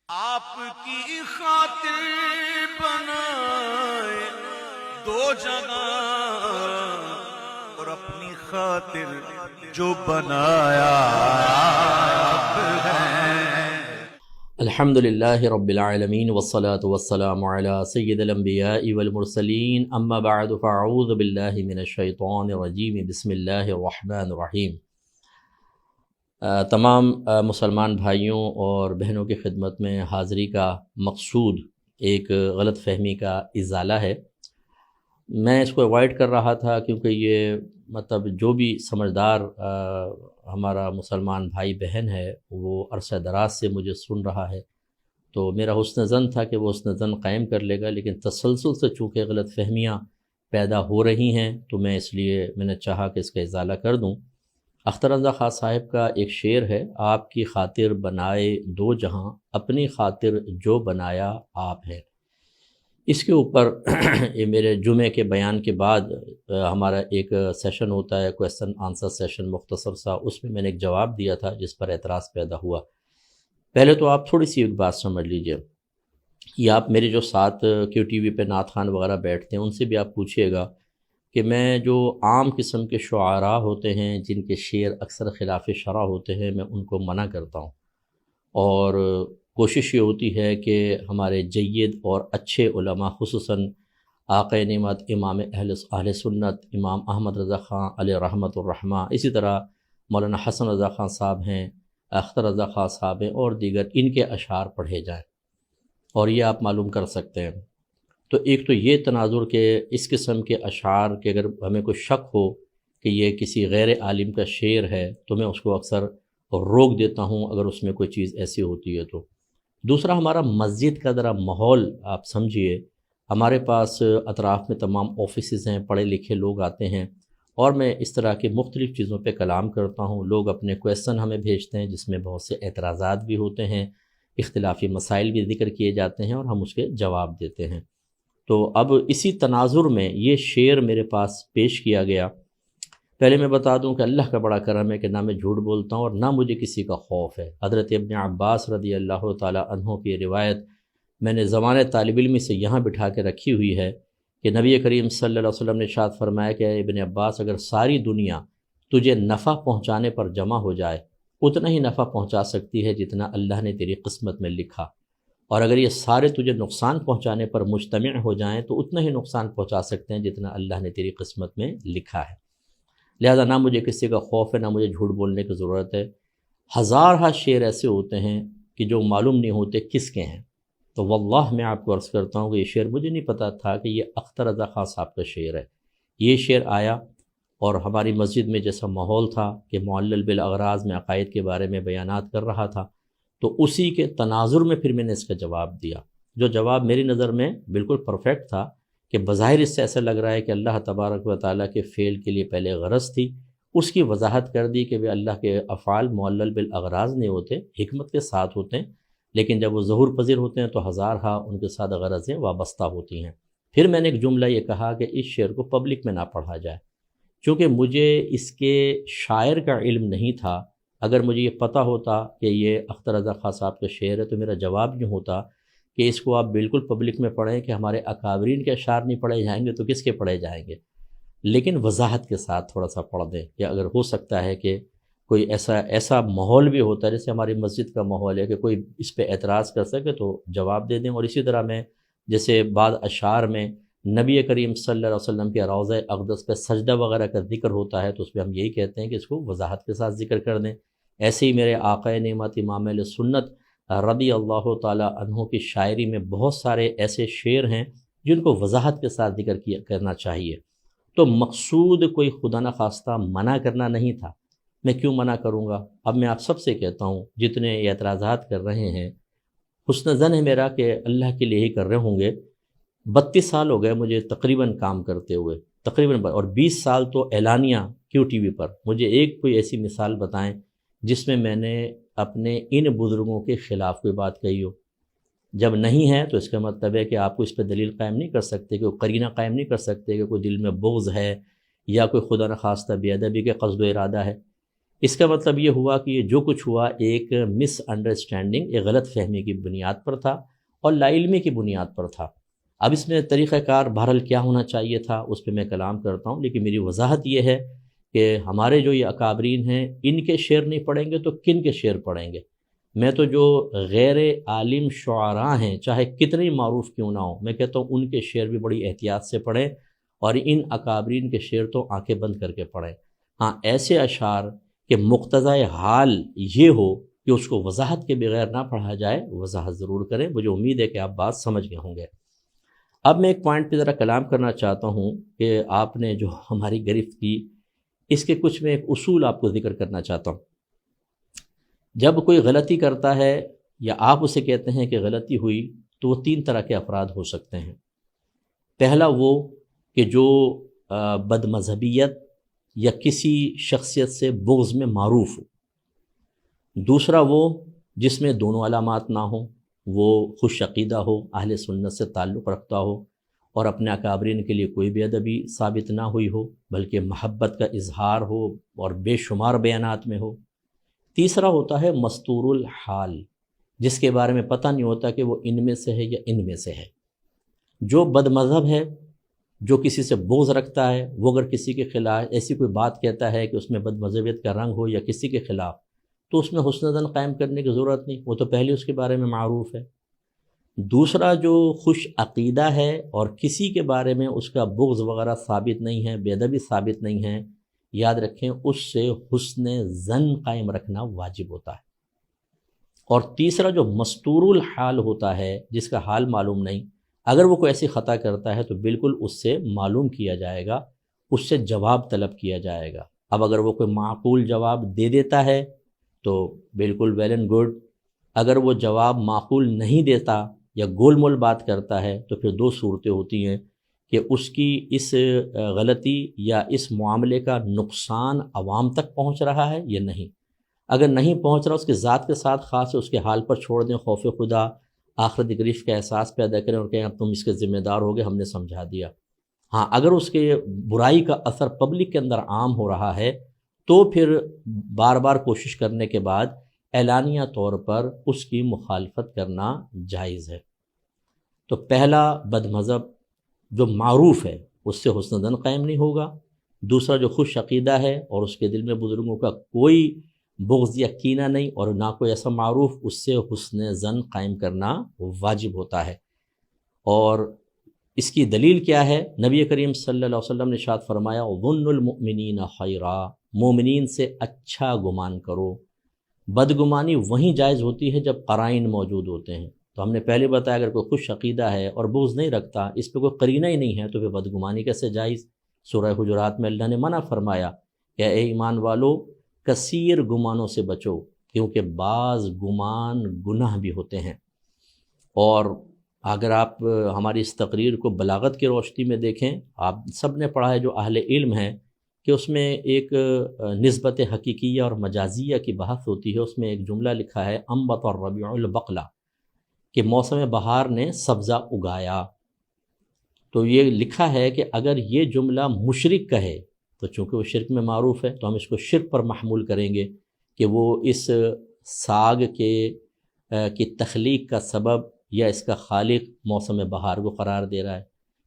آپ کی خاطر بنائے دو جگہ اور اپنی خاطر جو بنایا آپ ہیں۔ الحمد للہ رب العالمین والصلاة والسلام علی سید الانبیاء والمرسلین اما بعد فاعوذ باللہ من الشیطان الرجیم بسم اللہ الرحمن الرحیم۔ تمام مسلمان بھائیوں اور بہنوں کی خدمت میں حاضری کا مقصود ایک غلط فہمی کا ازالہ ہے۔ میں اس کو اوائڈ کر رہا تھا کیونکہ یہ جو بھی سمجھدار ہمارا مسلمان بھائی بہن ہے وہ عرصہ دراز سے مجھے سن رہا ہے، تو میرا حسن ظن تھا کہ وہ حسن ظن قائم کر لے گا، لیکن تسلسل سے چونکہ غلط فہمیاں پیدا ہو رہی ہیں تو میں نے چاہا کہ اس کا ازالہ کر دوں۔ اختر رضا خان صاحب کا ایک شعر ہے، آپ کی خاطر بنائے دو جہاں، اپنی خاطر جو بنایا آپ ہے۔ اس کے اوپر یہ میرے جمعے کے بیان کے بعد ہمارا ایک سیشن ہوتا ہے، کویسچن آنسر سیشن مختصر سا، اس میں نے ایک جواب دیا تھا جس پر اعتراض پیدا ہوا۔ پہلے تو آپ تھوڑی سی ایک بات سمجھ لیجئے، یا آپ میرے جو ساتھ کیو ٹی وی پہ نعت خوان وغیرہ بیٹھتے ہیں ان سے بھی آپ پوچھیے گا کہ میں جو عام قسم کے شعراء ہوتے ہیں جن کے شعر اکثر خلاف شرع ہوتے ہیں میں ان کو منع کرتا ہوں، اور کوشش یہ ہوتی ہے کہ ہمارے جید اور اچھے علماء خصوصاً آقا نعمت امام اہل سنت امام احمد رضا خان علیہ رحمۃ الرحمہ، اسی طرح مولانا حسن رضا خان صاحب ہیں، اختر رضا خان صاحب ہیں، اور دیگر ان کے اشعار پڑھے جائیں، اور یہ آپ معلوم کر سکتے ہیں۔ تو ایک تو یہ تناظر کہ اس قسم کے اشعار کے اگر ہمیں کوئی شک ہو کہ یہ کسی غیر عالم کا شعر ہے تو میں اس کو اکثر روک دیتا ہوں اگر اس میں کوئی چیز ایسی ہوتی ہے تو۔ دوسرا، ہمارا مسجد کا ذرا ماحول آپ سمجھیے، ہمارے پاس اطراف میں تمام آفیسز ہیں، پڑھے لکھے لوگ آتے ہیں، اور میں اس طرح کی مختلف چیزوں پہ کلام کرتا ہوں، لوگ اپنے کویسچن ہمیں بھیجتے ہیں جس میں بہت سے اعتراضات بھی ہوتے ہیں، اختلافی مسائل بھی ذکر کیے جاتے ہیں اور ہم اس کے جواب دیتے ہیں۔ تو اب اسی تناظر میں یہ شعر میرے پاس پیش کیا گیا۔ پہلے میں بتا دوں کہ اللہ کا بڑا کرم ہے کہ نہ میں جھوٹ بولتا ہوں اور نہ مجھے کسی کا خوف ہے۔ حضرت ابن عباس رضی اللہ تعالی عنہ کی روایت میں نے زمانہ طالب علمی سے یہاں بٹھا کے رکھی ہوئی ہے کہ نبی کریم صلی اللہ علیہ وسلم نے ارشاد فرمایا کہ اے ابن عباس، اگر ساری دنیا تجھے نفع پہنچانے پر جمع ہو جائے اتنا ہی نفع پہنچا سکتی ہے جتنا اللہ نے تیری قسمت میں لکھا، اور اگر یہ سارے تجھے نقصان پہنچانے پر مجتمع ہو جائیں تو اتنا ہی نقصان پہنچا سکتے ہیں جتنا اللہ نے تیری قسمت میں لکھا ہے۔ لہذا نہ مجھے کسی کا خوف ہے، نہ مجھے جھوٹ بولنے کی ضرورت ہے۔ ہزارہ شعر ایسے ہوتے ہیں کہ جو معلوم نہیں ہوتے کس کے ہیں، تو واللہ میں آپ کو عرض کرتا ہوں کہ یہ شعر مجھے نہیں پتا تھا کہ یہ اختر رضا خان صاحب کا شعر ہے۔ یہ شعر آیا اور ہماری مسجد میں جیسا ماحول تھا کہ معلل بالاغراض میں عقائد کے بارے میں بیانات کر رہا تھا، تو اسی کے تناظر میں پھر میں نے اس کا جواب دیا، جو جواب میری نظر میں بالکل پرفیکٹ تھا کہ بظاہر اس سے ایسا لگ رہا ہے کہ اللہ تبارک و تعالیٰ کے فعل کے لیے پہلے غرض تھی، اس کی وضاحت کر دی کہ وہ اللہ کے افعال معلل بالاغراض نہیں ہوتے، حکمت کے ساتھ ہوتے ہیں، لیکن جب وہ ظہور پذیر ہوتے ہیں تو ہزارہا ان کے ساتھ غرضیں وابستہ ہوتی ہیں۔ پھر میں نے ایک جملہ یہ کہا کہ اس شعر کو پبلک میں نہ پڑھا جائے، چونکہ مجھے اس کے شاعر کا علم نہیں تھا۔ اگر مجھے یہ پتہ ہوتا کہ یہ اختر رضا خان صاحب کا شعر ہے تو میرا جواب یوں ہوتا کہ اس کو آپ بالکل پبلک میں پڑھیں کہ ہمارے اکابرین کے اشعار نہیں پڑھے جائیں گے تو کس کے پڑھے جائیں گے، لیکن وضاحت کے ساتھ تھوڑا سا پڑھ دیں کہ اگر ہو سکتا ہے کہ کوئی ایسا ماحول بھی ہوتا ہے جیسے ہماری مسجد کا ماحول ہے کہ کوئی اس پہ اعتراض کر سکے تو جواب دے دیں۔ اور اسی طرح میں جیسے بعض اشعار میں نبی کریم صلی اللہ علیہ وسلم کے روضہ اقدس پہ سجدہ وغیرہ کا ذکر ہوتا ہے تو اس پہ ہم یہی کہتے ہیں کہ اس کو وضاحت کے ساتھ ذکر کر دیں۔ ایسے ہی میرے آقا نعمت امام اہل سنت رضی اللہ تعالی عنہ کی شاعری میں بہت سارے ایسے شعر ہیں جن کو وضاحت کے ساتھ ذکر کرنا چاہیے۔ تو مقصود کوئی خدا نخواستہ منع کرنا نہیں تھا، میں کیوں منع کروں گا؟ اب میں آپ سب سے کہتا ہوں جتنے اعتراضات کر رہے ہیں، حسن ظن ہے میرا کہ اللہ کے لیے ہی کر رہے ہوں گے۔ 32 سال ہو گئے مجھے تقریباً کام کرتے ہوئے، اور 20 سال تو اعلانیہ کیو ٹی وی پر۔ مجھے ایک کوئی ایسی مثال بتائیں جس میں نے اپنے ان بزرگوں کے خلاف کوئی بات کہی ہو۔ جب نہیں ہے تو اس کا مطلب ہے کہ آپ کو اس پہ دلیل قائم نہیں کر سکتے، کہ قرینہ قائم نہیں کر سکتے کہ کوئی دل میں بغض ہے یا کوئی خدا نخواستہ بے ادبی کے قصد و ارادہ ہے۔ اس کا مطلب یہ ہوا کہ یہ جو کچھ ہوا ایک مس انڈرسٹینڈنگ، ایک غلط فہمی کی بنیاد پر تھا اور لا علمی کی بنیاد پر تھا۔ اب اس میں طریقہ کار بہرحال کیا ہونا چاہیے تھا اس پہ میں کلام کرتا ہوں، لیکن میری وضاحت یہ ہے کہ ہمارے جو یہ اکابرین ہیں ان کے شعر نہیں پڑھیں گے تو کن کے شعر پڑھیں گے؟ میں تو جو غیر عالم شعراء ہیں چاہے کتنے ہی معروف کیوں نہ ہوں، میں کہتا ہوں ان کے شعر بھی بڑی احتیاط سے پڑھیں اور ان اکابرین کے شعر تو آنکھیں بند کر کے پڑھیں۔ ہاں ایسے اشعار کہ مقتضائے حال یہ ہو کہ اس کو وضاحت کے بغیر نہ پڑھا جائے، وضاحت ضرور کریں۔ مجھے امید ہے کہ آپ بات سمجھ گئے ہوں گے۔ اب میں ایک پوائنٹ پہ ذرا کلام کرنا چاہتا ہوں کہ آپ نے جو ہماری گرفت کی اس کے کچھ میں ایک اصول آپ کو ذکر کرنا چاہتا ہوں۔ جب کوئی غلطی کرتا ہے یا آپ اسے کہتے ہیں کہ غلطی ہوئی تو وہ تین طرح کے افراد ہو سکتے ہیں۔ پہلا وہ کہ جو بد مذہبیت یا کسی شخصیت سے بغض میں معروف ہو۔ دوسرا وہ جس میں دونوں علامات نہ ہوں، وہ خوش عقیدہ ہو، اہل سنت سے تعلق رکھتا ہو اور اپنے اکابرین کے لیے کوئی بے ادبی ثابت نہ ہوئی ہو بلکہ محبت کا اظہار ہو اور بے شمار بیانات میں ہو۔ تیسرا ہوتا ہے مستور الحال، جس کے بارے میں پتہ نہیں ہوتا کہ وہ ان میں سے ہے یا ان میں سے ہے۔ جو بد مذہب ہے، جو کسی سے بغض رکھتا ہے، وہ اگر کسی کے خلاف ایسی کوئی بات کہتا ہے کہ اس میں بد مذہبیت کا رنگ ہو یا کسی کے خلاف، تو اس میں حسن ظن قائم کرنے کی ضرورت نہیں، وہ تو پہلے اس کے بارے میں معروف ہے۔ دوسرا جو خوش عقیدہ ہے اور کسی کے بارے میں اس کا بغض وغیرہ ثابت نہیں ہے، بے ادبی ثابت نہیں ہے، یاد رکھیں اس سے حسن ظن قائم رکھنا واجب ہوتا ہے۔ اور تیسرا جو مستور الحال ہوتا ہے، جس کا حال معلوم نہیں، اگر وہ کوئی ایسی خطا کرتا ہے تو بالکل اس سے معلوم کیا جائے گا، اس سے جواب طلب کیا جائے گا۔ اب اگر وہ کوئی معقول جواب دے دیتا ہے تو بالکل ویل اینڈ گڈ، اگر وہ جواب معقول نہیں دیتا یا گول مول بات کرتا ہے تو پھر دو صورتیں ہوتی ہیں کہ اس کی اس غلطی یا اس معاملے کا نقصان عوام تک پہنچ رہا ہے یا نہیں۔ اگر نہیں پہنچ رہا، اس کے ذات کے ساتھ خاص اس کے حال پر چھوڑ دیں، خوف خدا، آخرت گریف کا احساس پیدا کریں اور کہیں اب تم اس کے ذمہ دار ہو گئے، ہم نے سمجھا دیا۔ ہاں اگر اس کے برائی کا اثر پبلک کے اندر عام ہو رہا ہے تو پھر بار بار کوشش کرنے کے بعد اعلانیہ طور پر اس کی مخالفت کرنا جائز ہے۔ تو پہلا بد مذہب جو معروف ہے اس سے حسن ظن قائم نہیں ہوگا۔ دوسرا جو خوش عقیدہ ہے اور اس کے دل میں بزرگوں کا کوئی بغض یا کینہ نہیں اور نہ کوئی ایسا معروف، اس سے حسن ظن قائم کرنا واجب ہوتا ہے۔ اور اس کی دلیل کیا ہے؟ نبی کریم صلی اللہ علیہ وسلم نے ارشاد فرمایا ظن المؤمنین خیرا، مومنین سے اچھا گمان کرو۔ بدگمانی وہیں جائز ہوتی ہے جب قرائن موجود ہوتے ہیں۔ تو ہم نے پہلے بتایا اگر کوئی خوش عقیدہ ہے اور بغض نہیں رکھتا، اس پہ کوئی قرینہ ہی نہیں ہے تو پھر بدگمانی کیسے جائز؟ سورہ حجرات میں اللہ نے منع فرمایا کہ اے ایمان والو کثیر گمانوں سے بچو، کیونکہ بعض گمان گناہ بھی ہوتے ہیں۔ اور اگر آپ ہماری اس تقریر کو بلاغت کی روشنی میں دیکھیں، آپ سب نے پڑھا ہے جو اہل علم ہیں، کہ اس میں ایک نسبت حقیقیہ اور مجازیہ کی بحث ہوتی ہے۔ اس میں ایک جملہ لکھا ہے انبت الربیع البقلہ، کہ موسم بہار نے سبزہ اگایا۔ تو یہ لکھا ہے کہ اگر یہ جملہ مشرک کہے تو چونکہ وہ شرک میں معروف ہے تو ہم اس کو شرک پر محمول کریں گے کہ وہ اس ساگ کی تخلیق کا سبب یا اس کا خالق موسم بہار کو قرار دے رہا ہے۔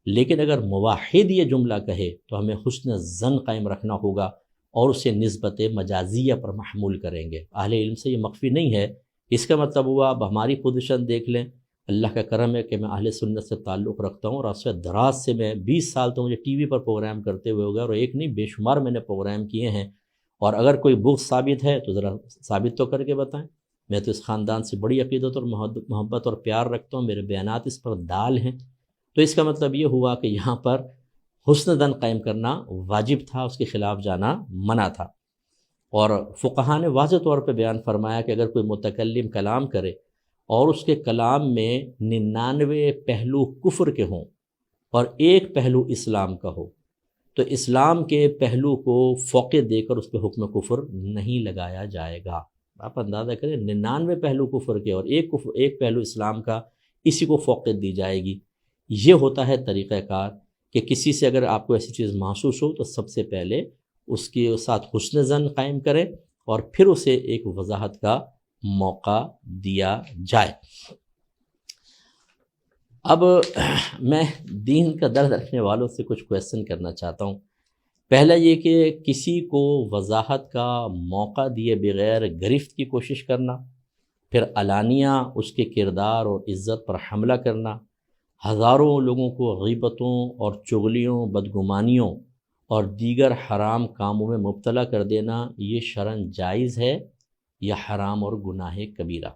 لیکن اگر موحد یہ جملہ کہے تو ہمیں حسن ظن قائم رکھنا ہوگا اور اسے نسبت مجازیہ پر محمول کریں گے۔ اہل علم سے یہ مخفی نہیں ہے۔ اس کا مطلب ہوا اب ہماری پوزیشن دیکھ لیں، اللہ کا کرم ہے کہ میں اہل سنت سے تعلق رکھتا ہوں اور عرصہ دراز سے میں 20 سال تو مجھے ٹی وی پر پروگرام کرتے ہوئے ہو گیا، اور ایک نہیں بے شمار میں نے پروگرام کیے ہیں۔ اور اگر کوئی بغض ثابت ہے تو ذرا ثابت تو کر کے بتائیں۔ میں تو اس خاندان سے بڑی عقیدت اور محبت اور پیار رکھتا ہوں، میرے بیانات اس پر دال ہیں۔ تو اس کا مطلب یہ ہوا کہ یہاں پر حسن ظن قائم کرنا واجب تھا، اس کے خلاف جانا منع تھا۔ اور فقہاء نے واضح طور پہ بیان فرمایا کہ اگر کوئی متکلم کلام کرے اور اس کے کلام میں 99 پہلو کفر کے ہوں اور ایک پہلو اسلام کا ہو تو اسلام کے پہلو کو فوقیت دے کر اس پہ حکم کفر نہیں لگایا جائے گا۔ آپ اندازہ کریں 99 پہلو کفر کے اور ایک پہلو اسلام کا، اسی کو فوقیت دی جائے گی۔ یہ ہوتا ہے طریقہ کار کہ کسی سے اگر آپ کو ایسی چیز محسوس ہو تو سب سے پہلے اس کے ساتھ حسن ظن قائم کریں اور پھر اسے ایک وضاحت کا موقع دیا جائے۔ اب میں دین کا درد رکھنے والوں سے کچھ کویسچن کرنا چاہتا ہوں۔ پہلا یہ کہ کسی کو وضاحت کا موقع دیے بغیر گرفت کی کوشش کرنا، پھر علانیہ اس کے کردار اور عزت پر حملہ کرنا، ہزاروں لوگوں کو غیبتوں اور چغلیوں، بدگمانیوں اور دیگر حرام کاموں میں مبتلا کر دینا، یہ شرعاً جائز ہے یا حرام اور گناہ کبیرہ؟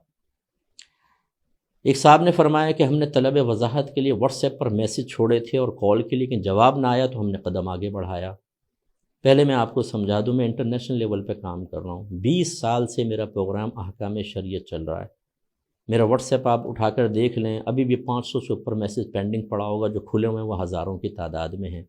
ایک صاحب نے فرمایا کہ ہم نے طلب وضاحت کے لیے واٹس ایپ پر میسج چھوڑے تھے اور کال کے لیے، لیکن جواب نہ آیا تو ہم نے قدم آگے بڑھایا۔ پہلے میں آپ کو سمجھا دوں، میں انٹرنیشنل لیول پہ کام کر رہا ہوں، 20 سال سے میرا پروگرام احکام شریعت چل رہا ہے۔ میرا واٹس ایپ آپ اٹھا کر دیکھ لیں، ابھی بھی 500 سے اوپر میسج پینڈنگ پڑا ہوگا، جو کھلے ہوئے ہیں وہ ہزاروں کی تعداد میں ہیں۔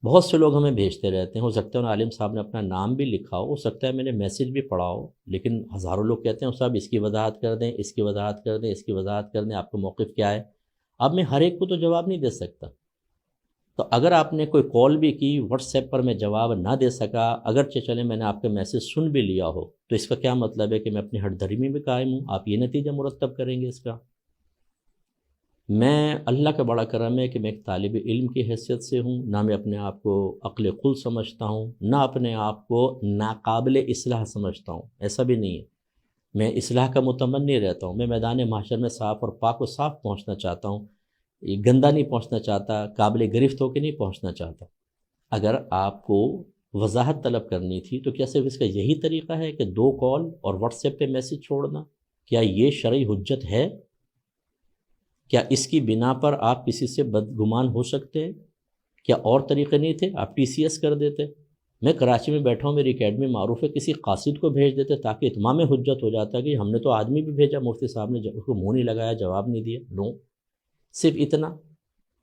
بہت سے لوگ ہمیں بھیجتے رہتے ہیں، ہو سکتا ہے ان عالم صاحب نے اپنا نام بھی لکھا ہو سکتا ہے میں نے میسج بھی پڑھا ہو، لیکن ہزاروں لوگ کہتے ہیں صاحب اس کی وضاحت کر دیں، اس کی وضاحت کر دیں، اس کی وضاحت کر دیں، آپ کا موقف کیا ہے؟ اب میں ہر ایک کو تو جواب نہیں دے سکتا، تو اگر آپ نے کوئی کال بھی کی، واٹس ایپ پر میں جواب نہ دے سکا، اگرچہ چلیں میں نے آپ کا میسج سن بھی لیا ہو، تو اس کا کیا مطلب ہے کہ میں اپنی ہٹ دھرمی میں قائم ہوں؟ آپ یہ نتیجہ مرتب کریں گے اس کا؟ میں اللہ کا بڑا کرم ہے کہ میں ایک طالب علم کی حیثیت سے ہوں، نہ میں اپنے آپ کو عقل خل سمجھتا ہوں، نہ اپنے آپ کو ناقابل اصلاح سمجھتا ہوں، ایسا بھی نہیں ہے۔ میں اصلاح کا متمنی رہتا ہوں، میں میدان محشر میں صاف اور پاک و صاف پہنچنا چاہتا ہوں، یہ گندہ نہیں پہنچنا چاہتا، قابل گرفت ہو کے نہیں پہنچنا چاہتا۔ اگر آپ کو وضاحت طلب کرنی تھی تو کیا صرف اس کا یہی طریقہ ہے کہ 2 کال اور واٹس ایپ پہ میسج چھوڑنا؟ کیا یہ شرعی حجت ہے؟ کیا اس کی بنا پر آپ کسی سے بدگمان ہو سکتے ہیں؟ کیا اور طریقے نہیں تھے؟ آپ TCS کر دیتے۔ میں کراچی میں بیٹھا ہوں، میری اکیڈمی معروف ہے، کسی قاصد کو بھیج دیتے تاکہ اتمام حجت ہو جاتا کہ ہم نے تو آدمی بھی بھیجا، مفتی صاحب نے اس کو منہ نہیں لگایا، جواب نہیں دیا، نو، صرف اتنا۔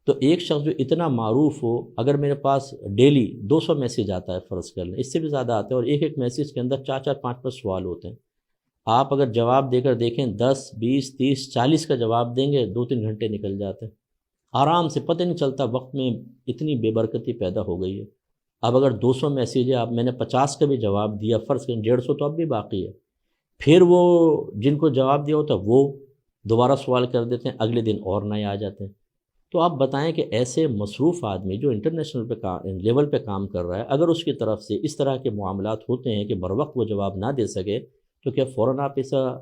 تو ایک شخص جو اتنا معروف ہو، اگر میرے پاس ڈیلی 200 میسج آتا ہے فرض کر لیں، اس سے بھی زیادہ آتا ہے، اور ایک میسج کے اندر 4 5 سوال ہوتے ہیں، آپ اگر جواب دے کر دیکھیں 10 20 30 40 کا جواب دیں گے، 2-3 گھنٹے نکل جاتے ہیں آرام سے، پتہ نہیں چلتا وقت میں اتنی بے برکتی پیدا ہو گئی ہے۔ اب اگر 200 میسیج ہے، آپ میں نے 50 کا بھی جواب دیا، فرض کریں 150 تو اب بھی باقی ہے، پھر وہ جن کو جواب دیا ہوتا ہے وہ دوبارہ سوال کر دیتے ہیں، اگلے دن اور نئے آ جاتے ہیں۔ تو آپ بتائیں کہ ایسے مصروف آدمی جو انٹرنیشنل لیول پہ کام کر رہا ہے، اگر اس کی طرف سے اس طرح کے معاملات ہوتے ہیں کہ بر وقت وہ جواب نہ دے سکے، تو کیا فوراً آپ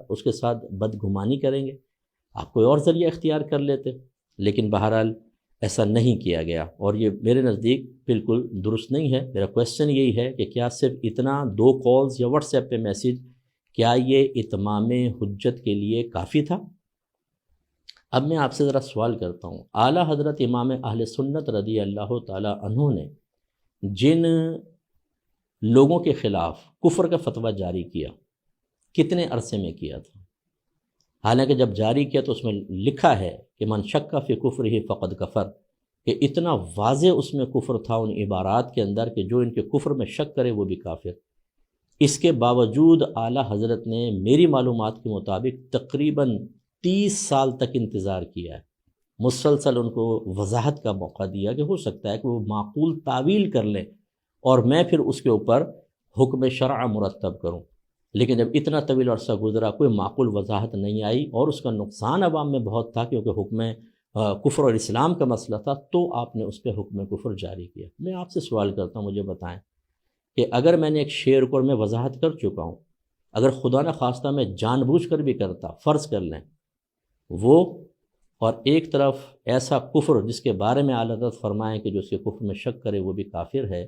اس کے ساتھ بدگمانی کریں گے؟ آپ کوئی اور ذریعہ اختیار کر لیتے، لیکن بہرحال ایسا نہیں کیا گیا، اور یہ میرے نزدیک بالکل درست نہیں ہے۔ میرا کویسچن یہی ہے کہ کیا صرف اتنا 2 کالز یا واٹس ایپ پہ میسیج، کیا یہ اتمام حجت کے لیے کافی تھا؟ اب میں آپ سے ذرا سوال کرتا ہوں، اعلیٰ حضرت امام اہل سنت رضی اللہ تعالی عنہ نے جن لوگوں کے خلاف کفر کا فتویٰ جاری کیا، کتنے عرصے میں کیا تھا؟ حالانکہ جب جاری کیا تو اس میں لکھا ہے کہ من شک فی کفرہ فقد کفر، کہ اتنا واضح اس میں کفر تھا ان عبارات کے اندر کہ جو ان کے کفر میں شک کرے وہ بھی کافر۔ اس کے باوجود اعلیٰ حضرت نے میری معلومات کے مطابق تقریباً 30 سال تک انتظار کیا ہے، مسلسل ان کو وضاحت کا موقع دیا کہ ہو سکتا ہے کہ وہ معقول تعویل کر لیں اور میں پھر اس کے اوپر حکم شرع مرتب کروں، لیکن جب اتنا طویل عرصہ گزرا کوئی معقول وضاحت نہیں آئی، اور اس کا نقصان عوام میں بہت تھا کیونکہ حکم کفر اور اسلام کا مسئلہ تھا، تو آپ نے اس پہ حکم کفر جاری کیا۔ میں آپ سے سوال کرتا ہوں، مجھے بتائیں کہ اگر میں نے ایک شعر کو میں وضاحت کر چکا ہوں، اگر خدا نہ خواستہ میں جان بوجھ کر بھی کرتا، فرض کر لیں وہ، اور ایک طرف ایسا کفر جس کے بارے میں اعلیٰ حضرت فرمائیں کہ جو اس کے کفر میں شک کرے وہ بھی کافر ہے،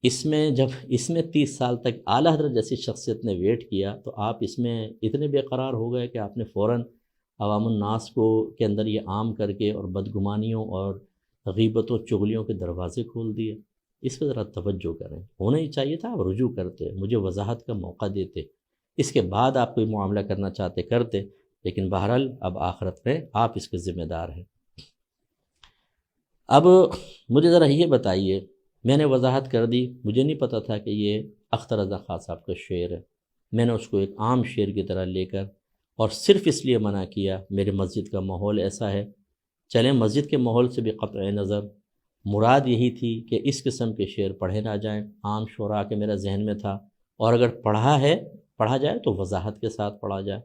اس میں 30 سال تک اعلیٰ حضرت جیسی شخصیت نے ویٹ کیا، تو آپ اس میں اتنے بے قرار ہو گئے کہ آپ نے فوراً عوام الناس کے اندر یہ عام کر کے اور بدگمانیوں اور غیبتوں چغلیوں کے دروازے کھول دیے۔ اس پہ ذرا توجہ کریں، ہونا ہی چاہیے تھا، آپ رجوع کرتے، مجھے وضاحت کا موقع دیتے، اس کے بعد آپ کوئی معاملہ کرنا چاہتے کرتے، لیکن بہرحال اب آخرت میں آپ اس کے ذمہ دار ہیں۔ اب مجھے ذرا یہ بتائیے، میں نے وضاحت کر دی، مجھے نہیں پتہ تھا کہ یہ اختر رضا خان صاحب کا شعر ہے، میں نے اس کو ایک عام شعر کی طرح لے کر اور صرف اس لیے منع کیا میرے مسجد کا ماحول ایسا ہے، چلیں مسجد کے ماحول سے بھی قطع نظر مراد یہی تھی کہ اس قسم کے شعر پڑھے نہ جائیں، عام شعراء کے میرا ذہن میں تھا، اور اگر پڑھا جائے تو وضاحت کے ساتھ پڑھا جائے۔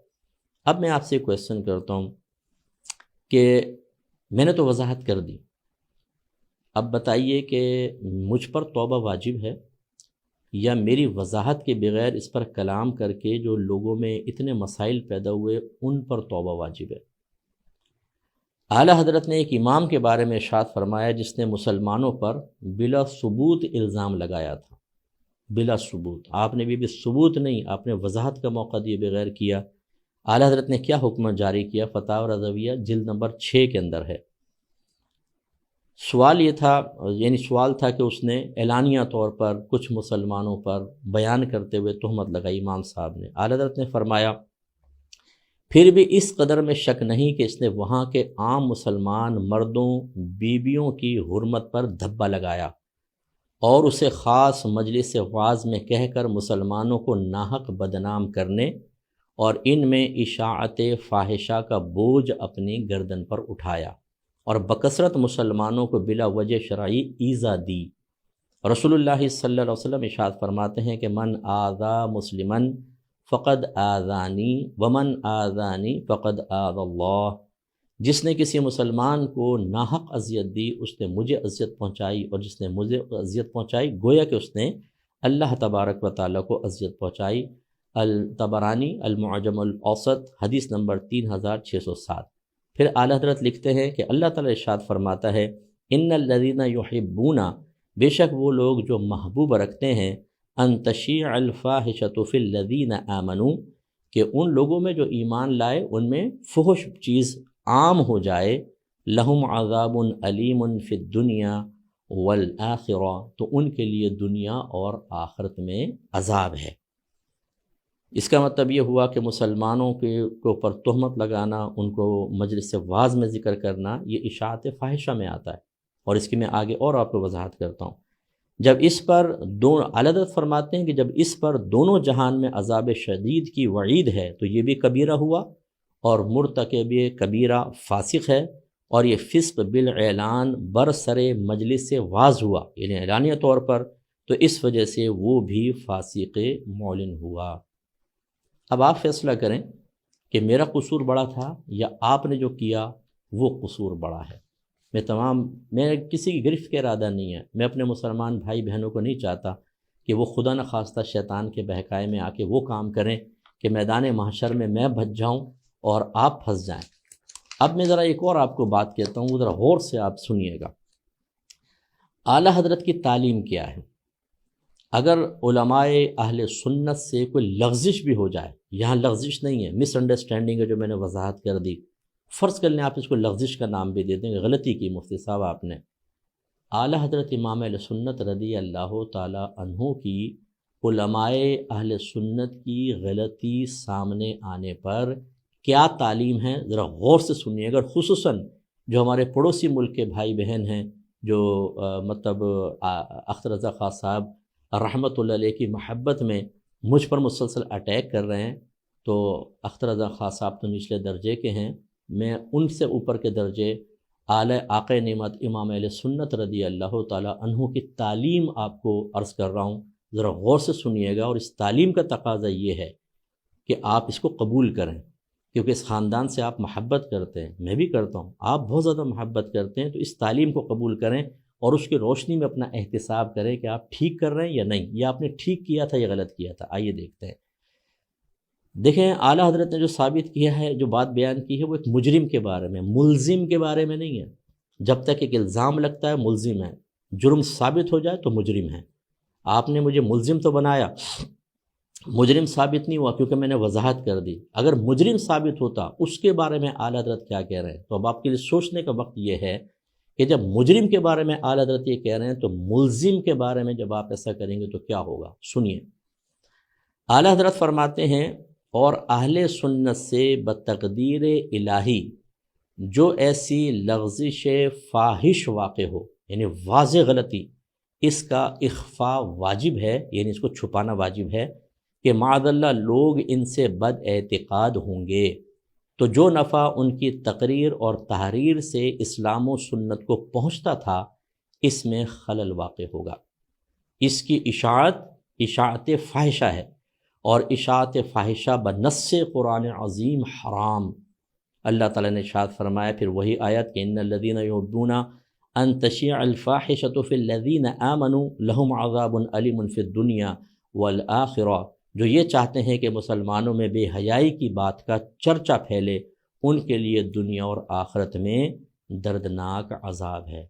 اب میں آپ سے کویسچن کرتا ہوں کہ میں نے تو وضاحت کر دی، اب بتائیے کہ مجھ پر توبہ واجب ہے یا میری وضاحت کے بغیر اس پر کلام کر کے جو لوگوں میں اتنے مسائل پیدا ہوئے ان پر توبہ واجب ہے؟ اعلیٰ حضرت نے ایک امام کے بارے میں ارشاد فرمایا جس نے مسلمانوں پر بلا ثبوت الزام لگایا تھا، بلا ثبوت، آپ نے بھی ثبوت نہیں، آپ نے وضاحت کا موقع دیے بغیر کیا۔ اعلیٰ حضرت نے کیا حکم جاری کیا؟ فتاوی رضویہ جلد نمبر 6 کے اندر ہے۔ سوال یہ تھا، سوال تھا کہ اس نے اعلانیہ طور پر کچھ مسلمانوں پر بیان کرتے ہوئے تہمت لگائی امام صاحب نے۔ اعلیٰ حضرت نے فرمایا پھر بھی اس قدر میں شک نہیں کہ اس نے وہاں کے عام مسلمان مردوں بیویوں کی حرمت پر دھبا لگایا اور اسے خاص مجلس وعظ میں کہہ کر مسلمانوں کو ناحق بدنام کرنے اور ان میں اشاعت فاحشہ کا بوجھ اپنی گردن پر اٹھایا اور بکثرت مسلمانوں کو بلا وجہ شرعی ایذا دی۔ رسول اللہ صلی اللہ علیہ وسلم ارشاد فرماتے ہیں کہ من آذا مسلمن فقد آذانی ومن آذانی فقد آذى اللہ، جس نے کسی مسلمان کو ناحق اذیت دی اس نے مجھے اذیت پہنچائی، اور جس نے مجھے اذیت پہنچائی گویا کہ اس نے اللہ تبارک و تعالیٰ کو اذیت پہنچائی۔ الطبرانی المعجم الاوسط حدیث نمبر 3607۔ پھر اعلیٰ حضرت لکھتے ہیں کہ اللہ تعالیٰ ارشاد فرماتا ہے ان الذین یحبون، بے شک وہ لوگ جو محبوب رکھتے ہیں، ان تشیع الفاحشۃ فی الذین آمنوا، کہ ان لوگوں میں جو ایمان لائے ان میں فحش چیز عام ہو جائے، لہم عذاب علیم فی الدنیا والآخرہ، تو ان کے لیے دنیا اور آخرت میں عذاب ہے۔ اس کا مطلب یہ ہوا کہ مسلمانوں کے اوپر تہمت لگانا، ان کو مجلس وعظ میں ذکر کرنا، یہ اشاعت فاحشہ میں آتا ہے، اور اس کی میں آگے اور آپ کو وضاحت کرتا ہوں۔ جب اس پر اعلیٰ حضرت فرماتے ہیں کہ جب اس پر دونوں جہان میں عذاب شدید کی وعید ہے تو یہ بھی کبیرہ ہوا، اور مرتکب کبیرہ فاسق ہے، اور یہ فسق بالاعلان برسر مجلس وعظ ہوا، یعنی اعلانیہ طور پر، تو اس وجہ سے وہ بھی فاسق معلن ہوا۔ اب آپ فیصلہ کریں کہ میرا قصور بڑا تھا یا آپ نے جو کیا وہ قصور بڑا ہے۔ میں کسی کی گرفت کا ارادہ نہیں ہے، میں اپنے مسلمان بھائی بہنوں کو نہیں چاہتا کہ وہ خدا نخواستہ شیطان کے بہکائے میں آ کے وہ کام کریں کہ میدان محشر میں بچ جاؤں اور آپ پھنس جائیں۔ اب میں ذرا ایک اور آپ کو بات کہتا ہوں، ذرا غور سے آپ سنیے گا۔ اعلیٰ حضرت کی تعلیم کیا ہے؟ اگر علماء اہل سنت سے کوئی لغزش بھی ہو جائے، یہاں لغزش نہیں ہے، مس انڈرسٹینڈنگ ہے جو میں نے وضاحت کر دی، فرض کر لیں آپ اس کو لغزش کا نام بھی دے دیں گے، غلطی کی مفتی صاحب آپ نے۔ اعلیٰ حضرت امام اہل سنت رضی اللہ تعالی عنہ کی علماء اہل سنت کی غلطی سامنے آنے پر کیا تعلیم ہے، ذرا غور سے سنیے۔ اگر خصوصاً جو ہمارے پڑوسی ملک کے بھائی بہن ہیں جو اختر رضا خان صاحب رحمۃ اللہ علیہ کی محبت میں مجھ پر مسلسل اٹیک کر رہے ہیں، تو اختر رضا خان صاحب تو نچلے درجے کے ہیں، میں ان سے اوپر کے درجے اعلی آقا نعمت امام اہل سنت رضی اللہ تعالی عنہ کی تعلیم آپ کو عرض کر رہا ہوں، ذرا غور سے سنیے گا۔ اور اس تعلیم کا تقاضا یہ ہے کہ آپ اس کو قبول کریں، کیونکہ اس خاندان سے آپ محبت کرتے ہیں، میں بھی کرتا ہوں، آپ بہت زیادہ محبت کرتے ہیں، تو اس تعلیم کو قبول کریں اور اس کی روشنی میں اپنا احتساب کریں کہ آپ ٹھیک کر رہے ہیں یا نہیں، یا آپ نے ٹھیک کیا تھا یا غلط کیا تھا۔ آئیے دیکھتے ہیں۔ دیکھیں اعلیٰ حضرت نے جو ثابت کیا ہے، جو بات بیان کی ہے، وہ ایک مجرم کے بارے میں، ملزم کے بارے میں نہیں ہے۔ جب تک ایک الزام لگتا ہے ملزم ہے، جرم ثابت ہو جائے تو مجرم ہے۔ آپ نے مجھے ملزم تو بنایا، مجرم ثابت نہیں ہوا، کیونکہ میں نے وضاحت کر دی۔ اگر مجرم ثابت ہوتا اس کے بارے میں اعلیٰ حضرت کیا کہہ رہے ہیں، تو اب آپ کے لیے سوچنے کا وقت یہ ہے کہ جب مجرم کے بارے میں اعلیٰ حضرت یہ کہہ رہے ہیں تو ملزم کے بارے میں جب آپ ایسا کریں گے تو کیا ہوگا، سنیے۔ اعلیٰ حضرت فرماتے ہیں اور اہل سنت سے بتقدیر الہی جو ایسی لغزش فاحش واقع ہو، یعنی واضح غلطی، اس کا اخفاء واجب ہے، یعنی اس کو چھپانا واجب ہے کہ معاذ اللہ لوگ ان سے بد اعتقاد ہوں گے، تو جو نفع ان کی تقریر اور تحریر سے اسلام و سنت کو پہنچتا تھا اس میں خلل واقع ہوگا، اس کی اشاعت اشاعت فاحشہ ہے، اور اشاعت فاحشہ بنص قرآن عظیم حرام۔ اللہ تعالیٰ نے ارشاد فرمایا پھر وہی آیت کہ ان الذین یحبون ان تشیع الفاحشۃ فی الذین آمنوا لہم عذاب علیم فی الدنیا والآخرہ، جو یہ چاہتے ہیں کہ مسلمانوں میں بے حیائی کی بات کا چرچا پھیلے، ان کے لیے دنیا اور آخرت میں دردناک عذاب ہے۔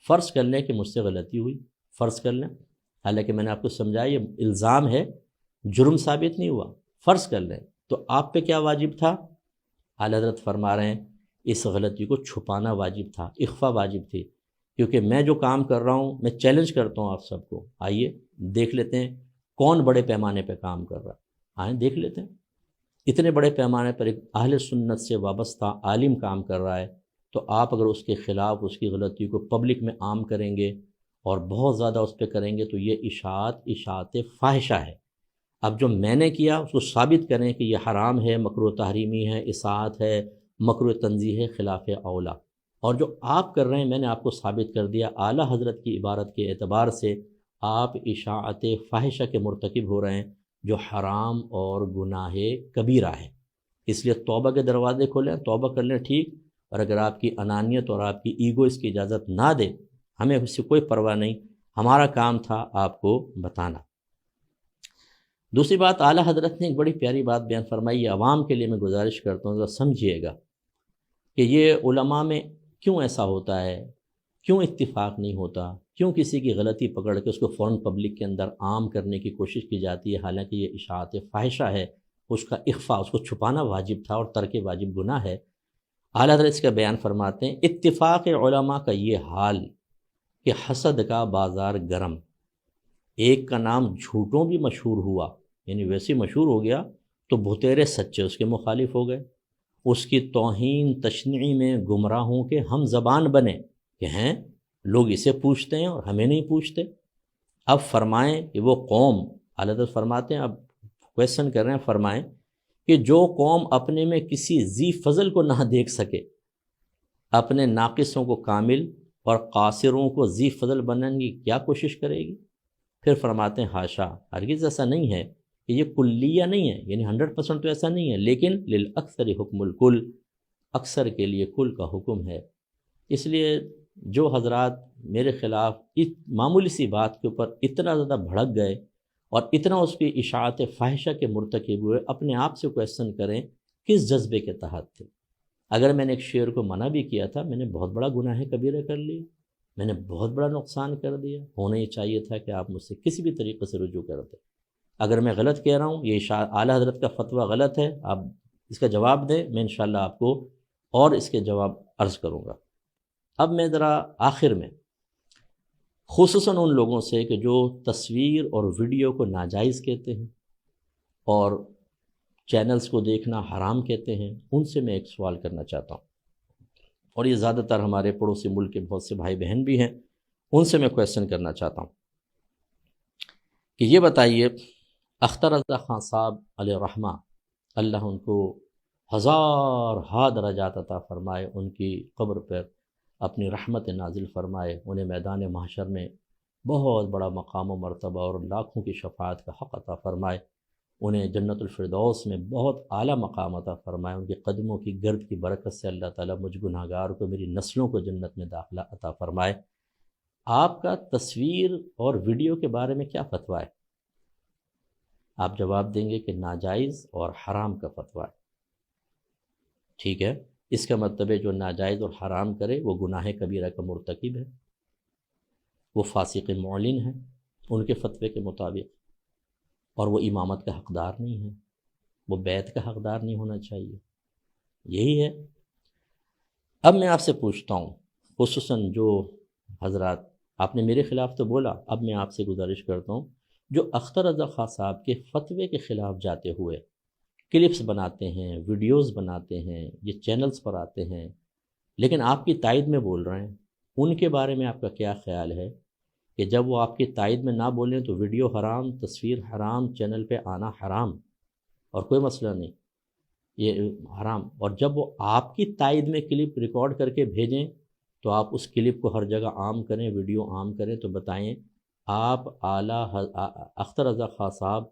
فرض کر لیں کہ مجھ سے غلطی ہوئی، فرض کر لیں، حالانکہ میں نے آپ کو سمجھایا یہ الزام ہے، جرم ثابت نہیں ہوا، فرض کر لیں، تو آپ پہ کیا واجب تھا؟ اعلیٰ حضرت فرما رہے ہیں اس غلطی کو چھپانا واجب تھا، اخفا واجب تھی، کیونکہ میں جو کام کر رہا ہوں، میں چیلنج کرتا ہوں آپ سب کو، آئیے دیکھ لیتے ہیں کون بڑے پیمانے پہ کام کر رہا ہے، آئیں دیکھ لیتے ہیں۔ اتنے بڑے پیمانے پر ایک اہل سنت سے وابستہ عالم کام کر رہا ہے، تو آپ اگر اس کے خلاف اس کی غلطی کو پبلک میں عام کریں گے اور بہت زیادہ اس پہ کریں گے تو یہ اشاعت فاحشہ ہے۔ اب جو میں نے کیا اس کو ثابت کریں کہ یہ حرام ہے، مکروہ تحریمی ہے، اصاعت ہے، مکروہ تنزیہ ہے، خلاف اولا، اور جو آپ کر رہے ہیں میں نے آپ کو ثابت کر دیا، اعلیٰ حضرت کی عبارت کے اعتبار سے آپ اشاعت فاحشہ کے مرتکب ہو رہے ہیں، جو حرام اور گناہ کبیرہ ہے۔ اس لیے توبہ کے دروازے کھولیں، توبہ کر لیں، ٹھیک، اور اگر آپ کی انانیت اور آپ کی ایگو اس کی اجازت نہ دے، ہمیں اس سے کوئی پرواہ نہیں، ہمارا کام تھا آپ کو بتانا۔ دوسری بات، اعلیٰ حضرت نے ایک بڑی پیاری بات بیان فرمائی، یہ عوام کے لیے میں گزارش کرتا ہوں ذرا سمجھیے گا کہ یہ علماء میں کیوں ایسا ہوتا ہے، کیوں اتفاق نہیں ہوتا، کیوں کسی کی غلطی پکڑ کے اس کو فوراً پبلک کے اندر عام کرنے کی کوشش کی جاتی ہے، حالانکہ یہ اشاعت فاحشہ ہے، اس کا اخفا، اس کو چھپانا واجب تھا اور ترک واجب گناہ ہے۔ اعلیٰ حضرت اس کا بیان فرماتے ہیں، اتفاق علماء کا یہ حال کہ حسد کا بازار گرم، ایک کا نام جھوٹوں بھی مشہور ہوا، یعنی ویسے مشہور ہو گیا تو بھتیرے سچے اس کے مخالف ہو گئے، اس کی توہین تشنیع میں گمراہوں کے ہم زبان بنے کہ ہیں لوگ اسے پوچھتے ہیں اور ہمیں نہیں پوچھتے۔ اب فرمائیں کہ وہ قوم، اعلیٰ حضرت فرماتے ہیں، اب کویسچن کر رہے ہیں، فرمائیں کہ جو قوم اپنے میں کسی ذی فضل کو نہ دیکھ سکے، اپنے ناقصوں کو کامل اور قاصروں کو ذی فضل بنانے کی کیا کوشش کرے گی؟ پھر فرماتے ہیں حاشا، ہرگز ایسا نہیں ہے کہ یہ کلیہ نہیں ہے، یعنی 100% تو ایسا نہیں ہے، لیکن للاکثر حکم الکل، اکثر کے لیے کل کا حکم ہے۔ اس لیے جو حضرات میرے خلاف معمولی سی بات کے اوپر اتنا زیادہ بھڑک گئے اور اتنا اس کی اشاعت فاحشہ کے مرتکب ہوئے، اپنے آپ سے کویسچن کریں کس جذبے کے تحت تھے۔ اگر میں نے ایک شعر کو منع بھی کیا تھا، میں نے بہت بڑا گناہ کبیرہ کر لیا، میں نے بہت بڑا نقصان کر دیا، ہونا یہ چاہیے تھا کہ آپ مجھ سے کسی بھی طریقے سے رجوع کرتے۔ اگر میں غلط کہہ رہا ہوں، یہ اعلیٰ حضرت کا فتویٰ غلط ہے، آپ اس کا جواب دیں، میں انشاءاللہ آپ کو اور اس کے جواب عرض کروں گا۔ اب میں ذرا آخر میں خصوصاً ان لوگوں سے کہ جو تصویر اور ویڈیو کو ناجائز کہتے ہیں اور چینلز کو دیکھنا حرام کہتے ہیں، ان سے میں ایک سوال کرنا چاہتا ہوں، اور یہ زیادہ تر ہمارے پڑوسی ملک کے بہت سے بھائی بہن بھی ہیں، ان سے میں کویسچن کرنا چاہتا ہوں کہ یہ بتائیے، اختر رضا خان صاحب علیہ الرحمہ، اللہ ان کو ہزار درجات عطا فرمائے، ان کی قبر پر اپنی رحمت نازل فرمائے، انہیں میدان محشر میں بہت بڑا مقام و مرتبہ اور لاکھوں کی شفاعت کا حق عطا فرمائے، انہیں جنت الفردوس میں بہت اعلیٰ مقام عطا فرمائے، ان کے قدموں کی گرد کی برکت سے اللہ تعالیٰ مجھ گناہگار کو، میری نسلوں کو جنت میں داخلہ عطا فرمائے۔ آپ کا تصویر اور ویڈیو کے بارے میں کیا فتویٰ ہے؟ آپ جواب دیں گے کہ ناجائز اور حرام کا فتویٰ ہے، ٹھیک ہے، اس کا مطلب ہے جو ناجائز اور حرام کرے وہ گناہ کبیرہ کا مرتکب ہے، وہ فاسق معلن ہے ان کے فتوے کے مطابق، اور وہ امامت کا حقدار نہیں ہے، وہ بیعت کا حقدار نہیں ہونا چاہیے، یہی ہے۔ اب میں آپ سے پوچھتا ہوں، خصوصاً جو حضرات، آپ نے میرے خلاف تو بولا، اب میں آپ سے گزارش کرتا ہوں، جو اختر رضا خان صاحب کے فتوے کے خلاف جاتے ہوئے کلپس بناتے ہیں، ویڈیوز بناتے ہیں، یہ چینلز پر آتے ہیں، لیکن آپ کی تائید میں بول رہے ہیں، ان کے بارے میں آپ کا کیا خیال ہے کہ جب وہ آپ کی تائید میں نہ بولیں تو ویڈیو حرام، تصویر حرام، چینل پہ آنا حرام اور کوئی مسئلہ نہیں، یہ حرام، اور جب وہ آپ کی تائید میں کلپ ریکارڈ کر کے بھیجیں تو آپ اس کلپ کو ہر جگہ عام کریں، ویڈیو عام کریں، تو بتائیں آپ اعلیٰ اختر رضا خان صاحب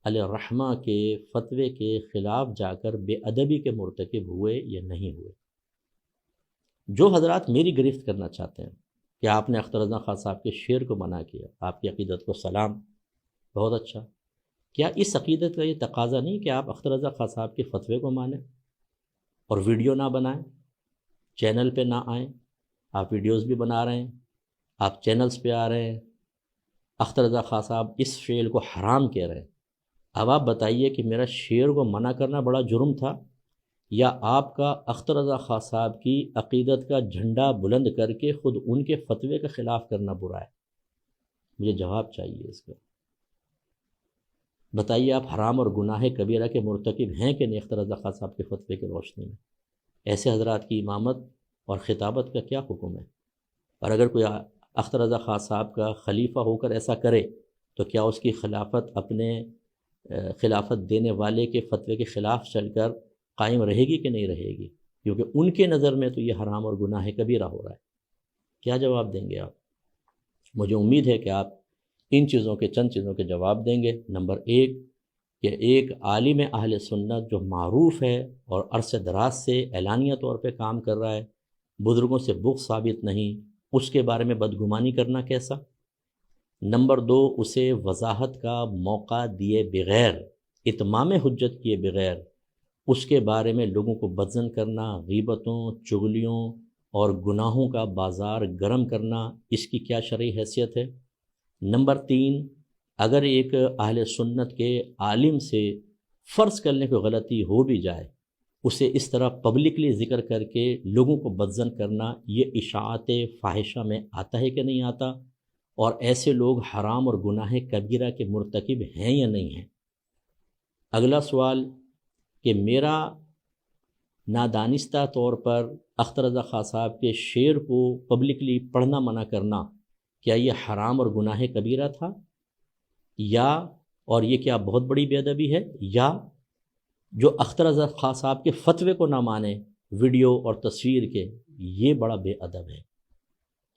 علیہ الرحمہ کے فتوے کے خلاف جا کر بے ادبی کے مرتکب ہوئے یا نہیں ہوئے؟ جو حضرات میری گرفت کرنا چاہتے ہیں کہ آپ نے اختر رضا خان صاحب کے شعر کو منع کیا، آپ کی عقیدت کو سلام، بہت اچھا، کیا اس عقیدت کا یہ تقاضا نہیں کہ آپ اختر رضا خان صاحب کے فتوے کو مانیں اور ویڈیو نہ بنائیں، چینل پہ نہ آئیں؟ آپ ویڈیوز بھی بنا رہے ہیں، آپ چینلز پہ آ رہے ہیں، اختر رضا خان صاحب اس فعل کو حرام کہہ رہے ہیں۔ اب آپ بتائیے کہ میرا شعر کو منع کرنا بڑا جرم تھا، یا آپ کا اختر رضا خان صاحب کی عقیدت کا جھنڈا بلند کر کے خود ان کے فتوے کے خلاف کرنا برا ہے؟ مجھے جواب چاہیے اس کا۔ بتائیے آپ حرام اور گناہ کبیرہ کے مرتکب ہیں کہ نہیں اختر رضا خان صاحب کے فتوے کی روشنی میں؟ ایسے حضرات کی امامت اور خطابت کا کیا حکم ہے؟ اور اگر کوئی اختر رضا خان صاحب کا خلیفہ ہو کر ایسا کرے تو کیا اس کی خلافت اپنے خلافت دینے والے کے فتوے کے خلاف چل کر قائم رہے گی کہ نہیں رہے گی؟ کیونکہ ان کے نظر میں تو یہ حرام اور گناہ کبیرہ ہو رہا ہے۔ کیا جواب دیں گے آپ؟ مجھے امید ہے کہ آپ ان چیزوں کے چند چیزوں کے جواب دیں گے۔ نمبر ایک، کہ ایک عالم اہل سنت جو معروف ہے اور عرصہ دراز سے اعلانیہ طور پہ کام کر رہا ہے، بزرگوں سے بغض ثابت نہیں، اس کے بارے میں بدگمانی کرنا کیسا؟ نمبر دو، اسے وضاحت کا موقع دیے بغیر، اتمام حجت کیے بغیر اس کے بارے میں لوگوں کو بدظن کرنا، غیبتوں، چغلیوں اور گناہوں کا بازار گرم کرنا، اس کی کیا شرعی حیثیت ہے؟ نمبر تین، اگر ایک اہل سنت کے عالم سے فرض کرنے کو غلطی ہو بھی جائے، اسے اس طرح پبلکلی ذکر کر کے لوگوں کو بدظن کرنا، یہ اشاعت فاحشہ میں آتا ہے کہ نہیں آتا؟ اور ایسے لوگ حرام اور گناہ کبیرہ کے مرتکب ہیں یا نہیں ہیں؟ اگلا سوال کہ میرا نادانستہ طور پر اختر رضا خان صاحب کے شعر کو پبلکلی پڑھنا منع کرنا، کیا یہ حرام اور گناہ کبیرہ تھا؟ یا اور یہ کیا بہت بڑی بے ادبی ہے؟ یا جو اختر رضا خان صاحب کے فتوے کو نہ مانے ویڈیو اور تصویر کے، یہ بڑا بے ادب ہے؟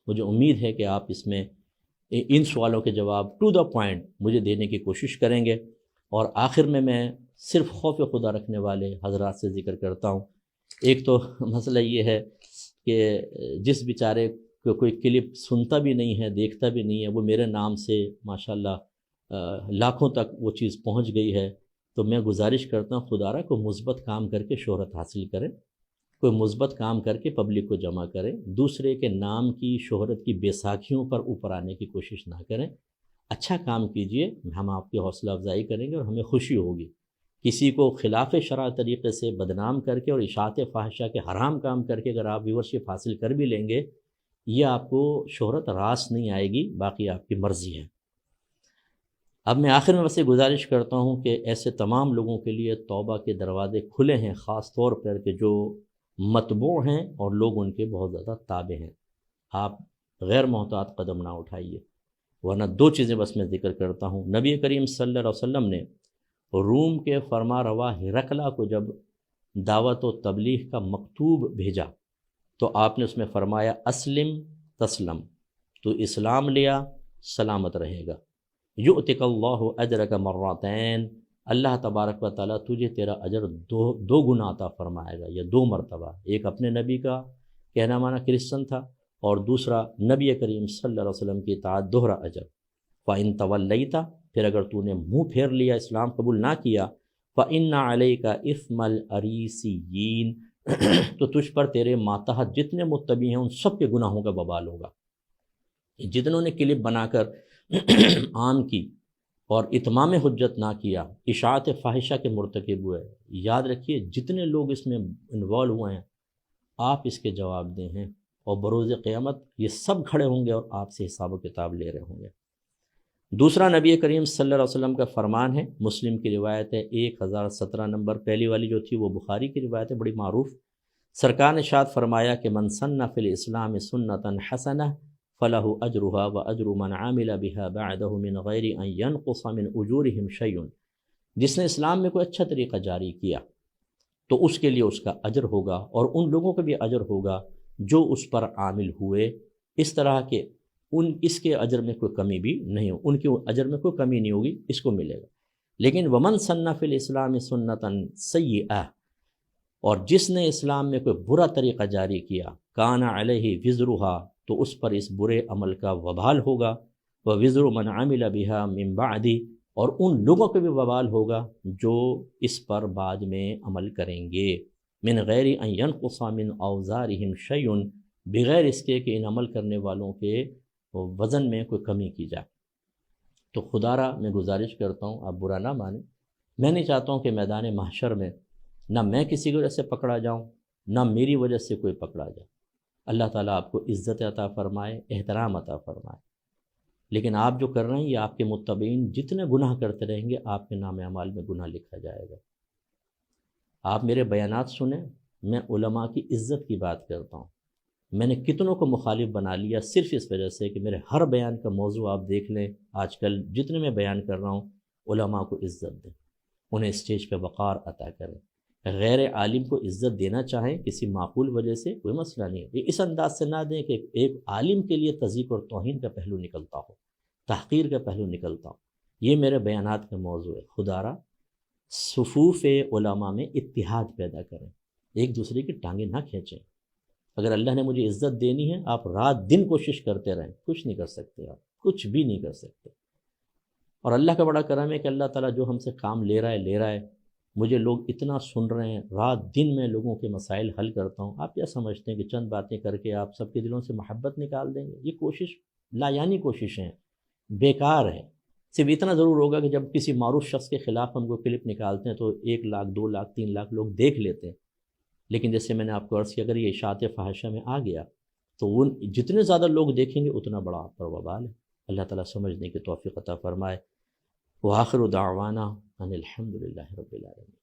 مجھے امید ہے کہ آپ اس میں ان سوالوں کے جواب ٹو دا پوائنٹ مجھے دینے کی کوشش کریں گے۔ اور آخر میں صرف خوف خدا رکھنے والے حضرات سے ذکر کرتا ہوں۔ ایک تو مسئلہ یہ ہے کہ جس بیچارے کو کوئی کلپ سنتا بھی نہیں ہے، دیکھتا بھی نہیں ہے، وہ میرے نام سے ماشاءاللہ لاکھوں تک وہ چیز پہنچ گئی ہے، تو میں گزارش کرتا ہوں خدا را کو مثبت کام کر کے شہرت حاصل کریں، کوئی مثبت کام کر کے پبلک کو جمع کریں، دوسرے کے نام کی شہرت کی بیساکھیوں پر اوپر آنے کی کوشش نہ کریں، اچھا کام کیجئے، ہم آپ کی حوصلہ افزائی کریں گے اور ہمیں خوشی ہوگی۔ کسی کو خلاف شرع طریقے سے بدنام کر کے اور اشاعت فاحشہ کے حرام کام کر کے اگر آپ ویورشپ حاصل کر بھی لیں گے، یہ آپ کو شہرت راس نہیں آئے گی، باقی آپ کی مرضی ہے۔ اب میں آخر میں بس یہ گزارش کرتا ہوں کہ ایسے تمام لوگوں کے لیے توبہ کے دروازے کھلے ہیں، خاص طور پر کہ جو متبوع ہیں اور لوگ ان کے بہت زیادہ تابع ہیں۔ آپ غیر محتاط قدم نہ اٹھائیے، ورنہ دو چیزیں بس میں ذکر کرتا ہوں۔ نبی کریم صلی اللہ علیہ وسلم نے روم کے فرما روا ہرقلہ کو جب دعوت و تبلیغ کا مکتوب بھیجا تو آپ نے اس میں فرمایا اسلم تسلم، تو اسلام لیا سلامت رہے گا، یؤتک اللہ اجرک مرتین، اللہ تبارک و تعالیٰ تجھے تیرا اجر دو گنا عطا فرمائے گا، یا دو مرتبہ، ایک اپنے نبی کا کہنا مانا کرسچن تھا، اور دوسرا نبی کریم صلی اللہ علیہ وسلم کی اطاعت، دوہرا اجر۔ فَإِن تَوَلَّيْتَ، پھر اگر تو نے منہ پھیر لیا، اسلام قبول نہ کیا، فَإِنَّ عَلَيْكَ إِثْمَ الْأَرِيسِيِّينَ، تو تجھ پر تیرے ماتحت جتنے متبع ہیں ان سب کے گناہوں کا بوال ہوگا۔ جتنوں نے کلپ بنا کر عام کی اور اتمام حجت نہ کیا، اشاعت فاحشہ کے مرتکب ہوئے، یاد رکھیے جتنے لوگ اس میں انوالو ہوئے ہیں، آپ اس کے جواب دیں ہیں، اور بروز قیامت یہ سب کھڑے ہوں گے اور آپ سے حساب و کتاب لے رہے ہوں گے۔ دوسرا نبی کریم صلی اللہ علیہ وسلم کا فرمان ہے، مسلم کی روایت ہے 1017 نمبر، پہلی والی جو تھی وہ بخاری کی روایت ہے، بڑی معروف۔ سرکار نے ارشاد فرمایا کہ من سن فی الاسلام سنتا حسنہ فلہ اجرھا واجر من عمل بها بعدہ من غیر ان ینقص من اجورہم شیء، جس نے اسلام میں کوئی اچھا طریقہ جاری کیا تو اس کے لیے اس کا اجر ہوگا، اور ان لوگوں کا بھی اجر ہوگا جو اس پر عامل ہوئے۔ اس طرح کے اس کے اجر میں کوئی کمی بھی نہیں ہو، ان کے اجر میں کوئی کمی نہیں ہوگی، اس کو ملے گا۔ لیکن ومن سن فی الاسلام سنتا سیئہ، اور جس نے اسلام میں کوئی برا طریقہ جاری کیا، کان علیہ وزرہا، تو اس پر اس برے عمل کا وبال ہوگا، ووزر من عمل بہا من بعدی، اور ان لوگوں پہ بھی وبال ہوگا جو اس پر بعد میں عمل کریں گے، من غیر ان ینقص من اوزارہم شیء، بغیر اس کے کہ ان عمل کرنے والوں کے وزن میں کوئی کمی کی جائے۔ تو خدا را میں گزارش کرتا ہوں، آپ برا نہ مانیں، میں نہیں چاہتا ہوں کہ میدان محشر میں نہ میں کسی کی وجہ سے پکڑا جاؤں، نہ میری وجہ سے کوئی پکڑا جائے۔ اللہ تعالیٰ آپ کو عزت عطا فرمائے، احترام عطا فرمائے، لیکن آپ جو کر رہے ہیں یہ آپ کے متبعین جتنے گناہ کرتے رہیں گے آپ کے نام اعمال میں گناہ لکھا جائے گا۔ آپ میرے بیانات سنیں، میں علماء کی عزت کی بات کرتا ہوں، میں نے کتنوں کو مخالف بنا لیا صرف اس وجہ سے کہ میرے ہر بیان کا موضوع آپ دیکھ لیں، آج کل جتنے میں بیان کر رہا ہوں علماء کو عزت دیں، انہیں اسٹیج پہ وقار عطا کریں، غیر عالم کو عزت دینا چاہیں کسی معقول وجہ سے کوئی مسئلہ نہیں ہے، اس انداز سے نہ دیں کہ ایک عالم کے لیے تضییق اور توہین کا پہلو نکلتا ہو، تحقیر کا پہلو نکلتا ہو۔ یہ میرے بیانات کا موضوع ہے، خدا را صفوف علماء میں اتحاد پیدا کریں، ایک دوسرے کی ٹانگیں نہ کھینچیں۔ اگر اللہ نے مجھے عزت دینی ہے، آپ رات دن کوشش کرتے رہیں، کچھ نہیں کر سکتے، آپ کچھ بھی نہیں کر سکتے۔ اور اللہ کا بڑا کرم ہے کہ اللہ تعالیٰ جو ہم سے کام لے رہا ہے، مجھے لوگ اتنا سن رہے ہیں، رات دن میں لوگوں کے مسائل حل کرتا ہوں۔ آپ کیا سمجھتے ہیں کہ چند باتیں کر کے آپ سب کے دلوں سے محبت نکال دیں گے؟ یہ کوشش لایانی کوششیں ہیں، بیکار ہیں۔ صرف اتنا ضرور ہوگا کہ جب کسی معروف شخص کے خلاف ہم کو کلپ نکالتے ہیں تو 1 لاکھ 2 لاکھ 3 لاکھ لوگ دیکھ لیتے ہیں، لیکن جیسے میں نے آپ کو عرض کیا، اگر یہ اشاعت فاحشہ میں آ گیا تو ان جتنے زیادہ لوگ دیکھیں گے اتنا بڑا آپ پر وبال ہے۔ اللہ تعالیٰ سمجھنے کی توفیق عطا فرمائے۔ وآخر دعوانا ان الحمد للہ رب العالمین۔